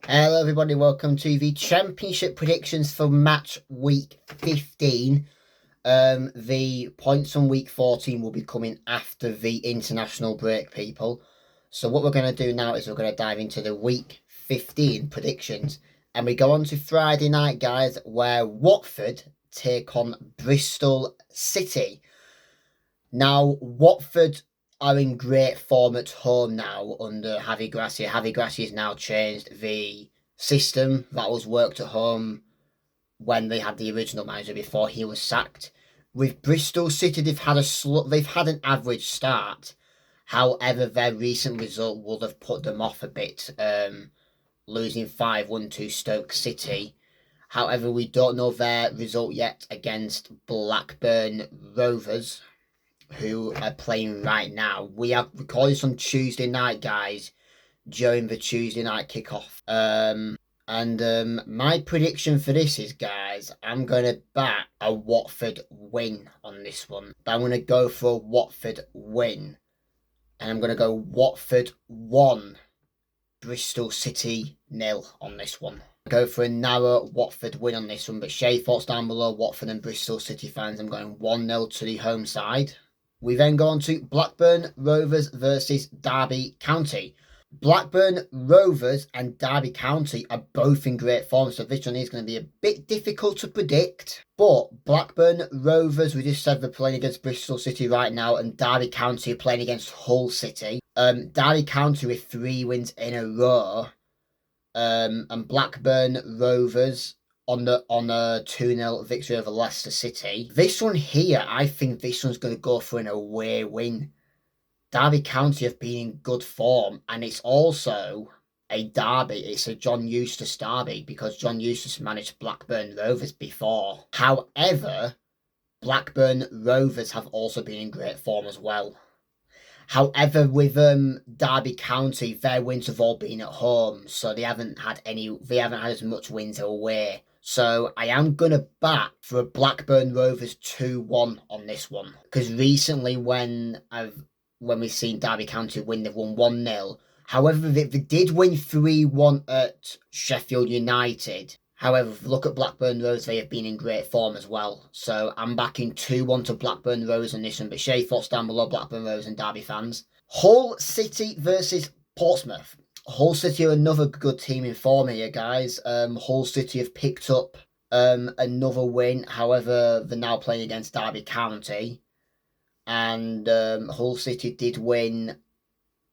Hello everybody, welcome to the Championship predictions for match week 15. The points from week 14 will be coming after the international break, people. So what we're going to do now is we're going to dive into the week 15 predictions. And we go on to Friday night, guys, where Watford take on Bristol City. Now, Watford are in great form at home now under Javi Gracia. Javi Gracia has now changed the system that was worked at home when they had the original manager before he was sacked. With Bristol City, they've had an average start. However, their recent result would have put them off a bit, losing 5-1 to Stoke City. However, we don't know their result yet against Blackburn Rovers, who are playing right now. We are recording this on Tuesday night, guys, during the Tuesday night kickoff. My prediction for this is, guys, I'm going to back a Watford win on this one. I'm going to go for a Watford win. And I'm going to go Watford 1, Bristol City 0 on this one. Go for a narrow Watford win on this one. But Shay thoughts down below, Watford and Bristol City fans. I'm going 1-0 to the home side. We then go on to Blackburn Rovers versus Derby County. Blackburn Rovers and Derby County are both in great form, so this one is going to be a bit difficult to predict. But Blackburn Rovers, we just said they're playing against Bristol City right now, and Derby County are playing against Hull City. Derby County with 3 wins in a row, and Blackburn Rovers on a 2-0 victory over Leicester City. This one here, I think this one's going to go for an away win. Derby County have been in good form, and it's also a derby. It's a John Eustace derby because John Eustace managed Blackburn Rovers before. However, Blackburn Rovers have also been in great form as well. However, with Derby County, their wins have all been at home, so they haven't had as much wins away. So I am going to back for a Blackburn Rovers 2-1 on this one. Because recently when we've seen Derby County win, they've won 1-0. However, they did win 3-1 at Sheffield United. However, if you look at Blackburn Rovers, they have been in great form as well. So I'm backing 2-1 to Blackburn Rovers on this one. But share your thoughts down below, Blackburn Rovers and Derby fans. Hull City versus Portsmouth. Hull City are another good team in form here, guys. Hull City have picked up another win. However, they're now playing against Derby County. And Hull City did win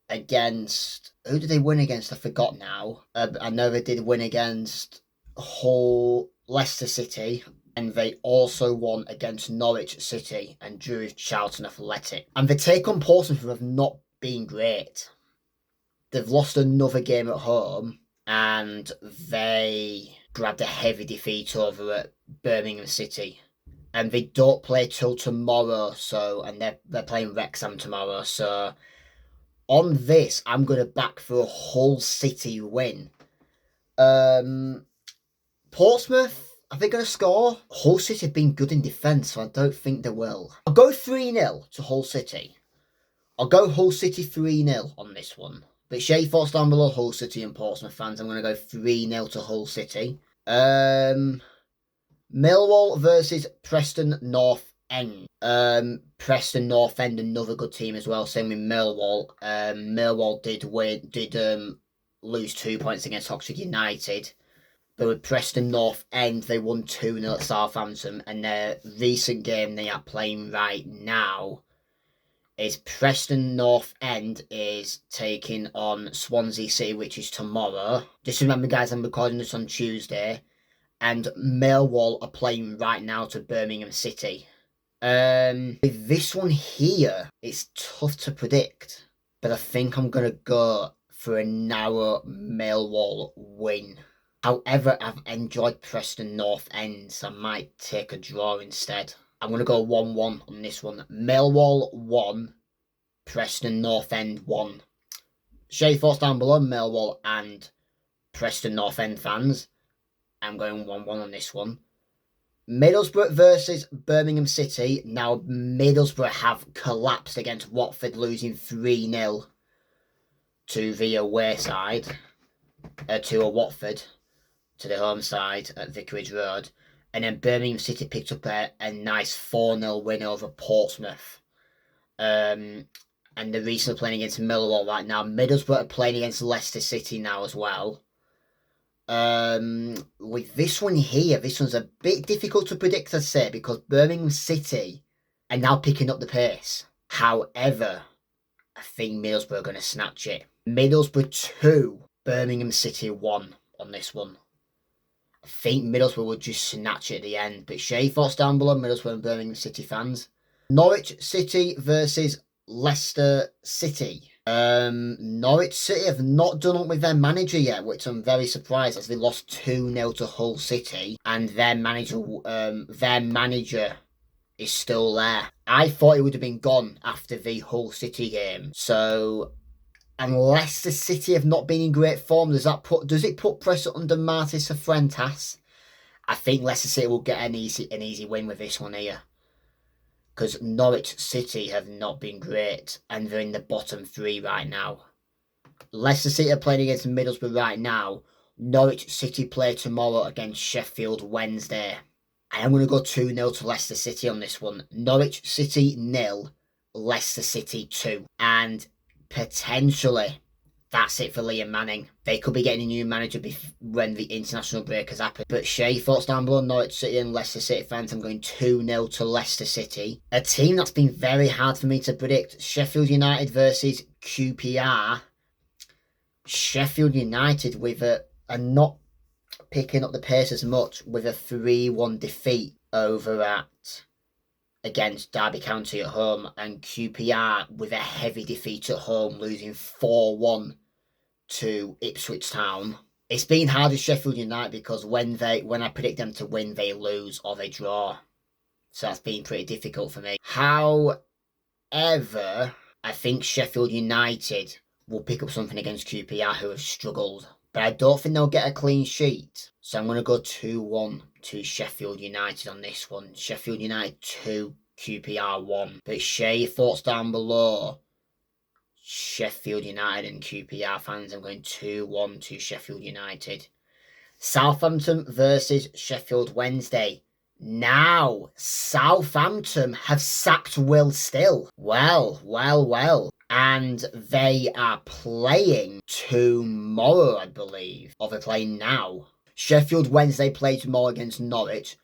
against... Who did they win against? I forgot now. I know they did win against Leicester City. And they also won against Norwich City and drew with Charlton Athletic. And the take on Portsmouth have not been great. They've lost another game at home, and they grabbed a heavy defeat over at Birmingham City. And they don't play till tomorrow, and they're playing Wrexham tomorrow. So on this, I'm going to back for a Hull City win. Portsmouth, are they going to score? Hull City have been good in defence, so I don't think they will. I'll go 3-0 to Hull City. I'll go Hull City 3-0 on this one. But share your thoughts down below, Hull City and Portsmouth fans. I'm going to go 3-0 to Hull City. Millwall versus Preston North End. Preston North End, another good team as well. Same with Millwall. Millwall did lose 2 points against Oxford United. But with Preston North End, they won 2-0 at Southampton. And their recent game they are playing right now is Preston North End is taking on Swansea City, which is tomorrow. Just remember, guys, I'm recording this on Tuesday. And Millwall are playing right now to Birmingham City. With this one here, it's tough to predict. But I think I'm going to go for a narrow Millwall win. However, I've enjoyed Preston North End, so I might take a draw instead. I'm going to go 1-1 on this one. Millwall 1, Preston North End 1. Share your thoughts down below, Millwall and Preston North End fans. I'm going 1-1 on this one. Middlesbrough versus Birmingham City. Now, Middlesbrough have collapsed against Watford, losing 3-0 to the away side. to a Watford, to the home side at Vicarage Road. And then Birmingham City picked up a nice 4-0 win over Portsmouth. And they're recently playing against Millwall right now. Middlesbrough are playing against Leicester City now as well. With this one here, this one's a bit difficult to predict, I'd say, because Birmingham City are now picking up the pace. However, I think Middlesbrough are going to snatch it. Middlesbrough 2, Birmingham City 1 on this one. I think Middlesbrough will just snatch it at the end. But share your thoughts down below, Middlesbrough and Birmingham City fans. Norwich City versus Leicester City. Norwich City have not done up with their manager yet, which I'm very surprised, as they lost 2-0 to Hull City, and their manager is still there. I thought he would have been gone after the Hull City game. So, and Leicester City have not been in great form. Does it put pressure under Martis Afrentas? I think Leicester City will get an easy win with this one here, because Norwich City have not been great, and they're in the bottom 3 right now. Leicester City are playing against Middlesbrough right now. Norwich City play tomorrow against Sheffield Wednesday. And I'm going to go 2-0 to Leicester City on this one. Norwich City 0, Leicester City 2. And potentially, that's it for Liam Manning. They could be getting a new manager when the international break has happened. But share your thoughts down below. Norwich City and Leicester City fans. I'm going 2-0 to Leicester City. A team that's been very hard for me to predict. Sheffield United versus QPR. Sheffield United with a not picking up the pace as much, with a 3-1 defeat over against Derby County at home, and QPR with a heavy defeat at home, losing 4-1 to Ipswich Town. It's been hard with Sheffield United because when I predict them to win, they lose or they draw. So that's been pretty difficult for me. However, I think Sheffield United will pick up something against QPR, who have struggled. But I don't think they'll get a clean sheet. So I'm going to go 2-1 to Sheffield United on this one. Sheffield United 2, QPR 1. But share your thoughts down below. Sheffield United and QPR fans, I'm going 2-1 to Sheffield United. Southampton versus Sheffield Wednesday. Now, Southampton have sacked Will Still. Well. And they are playing tomorrow, I believe. Or they're playing now. Sheffield Wednesday play tomorrow against Norwich.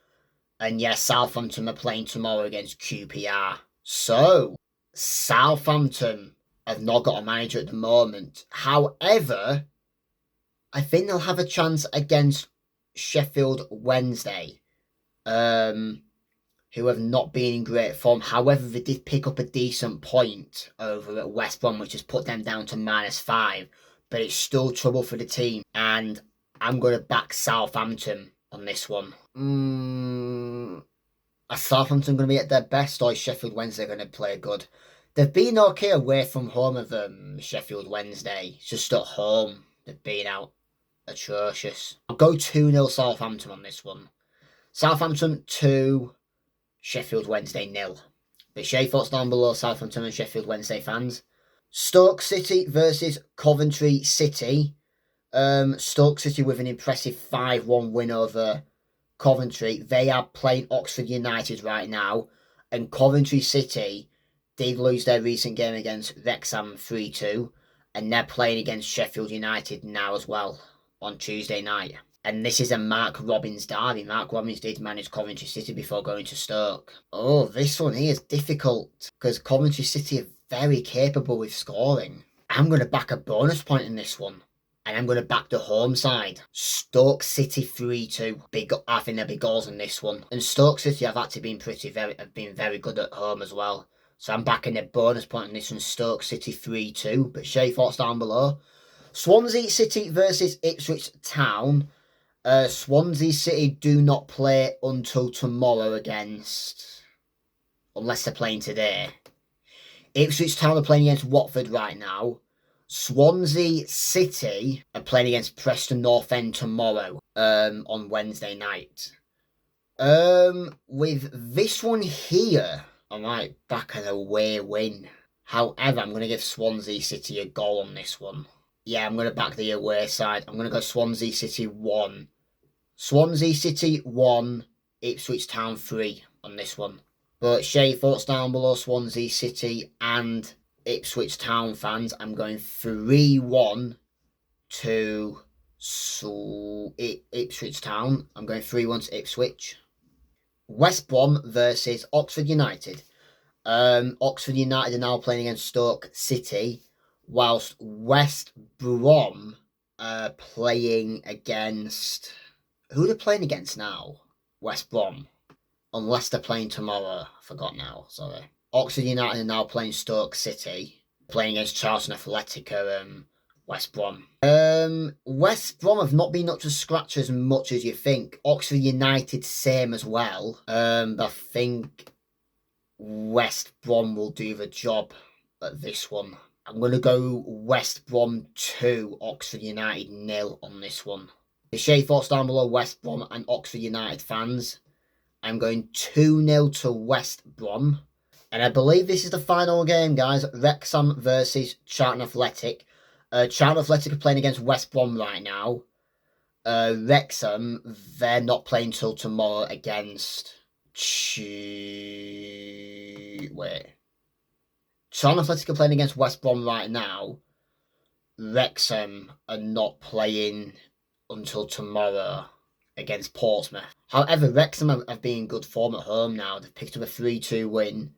And yes, Southampton are playing tomorrow against QPR. So, Southampton have not got a manager at the moment. However, I think they'll have a chance against Sheffield Wednesday, who have not been in great form. However, they did pick up a decent point over at West Brom, which has put them down to -5. But it's still trouble for the team. And I'm going to back Southampton on this one. Are Southampton going to be at their best, or is Sheffield Wednesday going to play good? They've been okay away from home of Sheffield Wednesday. It's just at home they've been out atrocious. I'll go 2-0 Southampton on this one. Southampton 2, Sheffield Wednesday 0. But share your thoughts down below, Southampton and Sheffield Wednesday fans. Stoke City versus Coventry City. Stoke City with an impressive 5-1 win over Coventry. They are playing Oxford United right now. And Coventry City did lose their recent game against Wrexham 3-2. And they're playing against Sheffield United now as well on Tuesday night. And this is a Mark Robins derby. Mark Robins did manage Coventry City before going to Stoke. Oh, this one here is difficult, because Coventry City are very capable with scoring. I'm going to back a bonus point in this one. And I'm going to back the home side. Stoke City 3-2. I think there'll be goals in this one. And Stoke City have actually been very good at home as well. So I'm backing a bonus point in this one. Stoke City 3-2. But share your thoughts down below. Swansea City versus Ipswich Town. Swansea City do not play until tomorrow unless they're playing today. Ipswich Town are playing against Watford right now. Swansea City are playing against Preston North End tomorrow, on Wednesday night. With this one here, I might back an away win. However, I'm going to give Swansea City a goal on this one. Yeah, I'm going to back the away side. I'm going to go Swansea City 1. Swansea City 1, Ipswich Town 3 on this one. But share your thoughts down below, Swansea City and Ipswich Town fans. I'm going 3-1 to Ipswich Town. I'm going 3-1 to Ipswich. West Brom versus Oxford United. Oxford United are now playing against Stoke City, whilst West Brom are playing against... Who are they playing against now? West Brom. Unless they're playing tomorrow. I forgot now, sorry. Oxford United are now playing Stoke City, playing against Charlton Athletic, West Brom. West Brom have not been up to scratch as much as you think. Oxford United, same as well. I think West Brom will do the job at this one. I'm going to go West Brom 2, Oxford United 0 on this one. Share your thoughts down below, West Brom and Oxford United fans. I'm going 2-0 to West Brom. And I believe this is the final game, guys. Wrexham versus Charlton Athletic. Charlton Athletic are playing against West Brom right now. Wrexham, they're not playing till tomorrow against... Wait. Charlton Athletic are playing against West Brom right now. Wrexham are not playing until tomorrow against Portsmouth. However, Wrexham have been in good form at home now. They've picked up a 3-2 win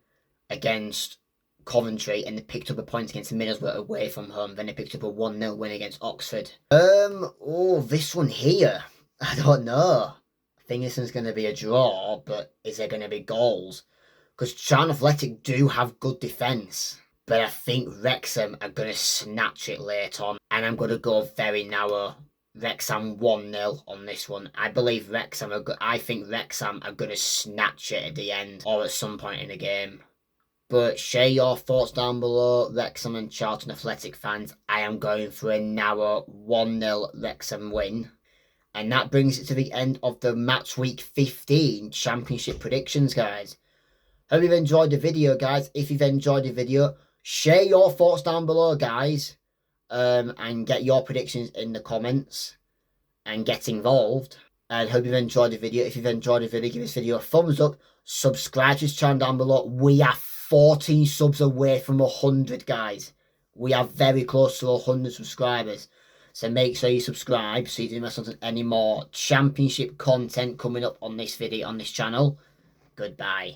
against Coventry, and they picked up a point against Middlesbrough away from home. Then they picked up a 1-0 win against Oxford. This one here, I don't know. I think this one's going to be a draw, but is there going to be goals? Because Charlton Athletic do have good defence, but I think Wrexham are going to snatch it late on, and I'm going to go very narrow. Wrexham 1-0 on this one. I believe Wrexham I think Wrexham are going to snatch it at the end or at some point in the game. But share your thoughts down below, Wrexham and Charlton Athletic fans. I am going for a narrow 1-0 Wrexham win. And that brings it to the end of the Match Week 15 Championship predictions, guys. Hope you've enjoyed the video, guys. If you've enjoyed the video, share your thoughts down below, guys. And get your predictions in the comments and get involved. And hope you've enjoyed the video. If you've enjoyed the video, give this video a thumbs up. Subscribe to this channel down below. We are 14 subs away from 100, guys. We are very close to 100 subscribers. So make sure you subscribe so you don't miss any more championship content coming up on this video, on this channel. Goodbye.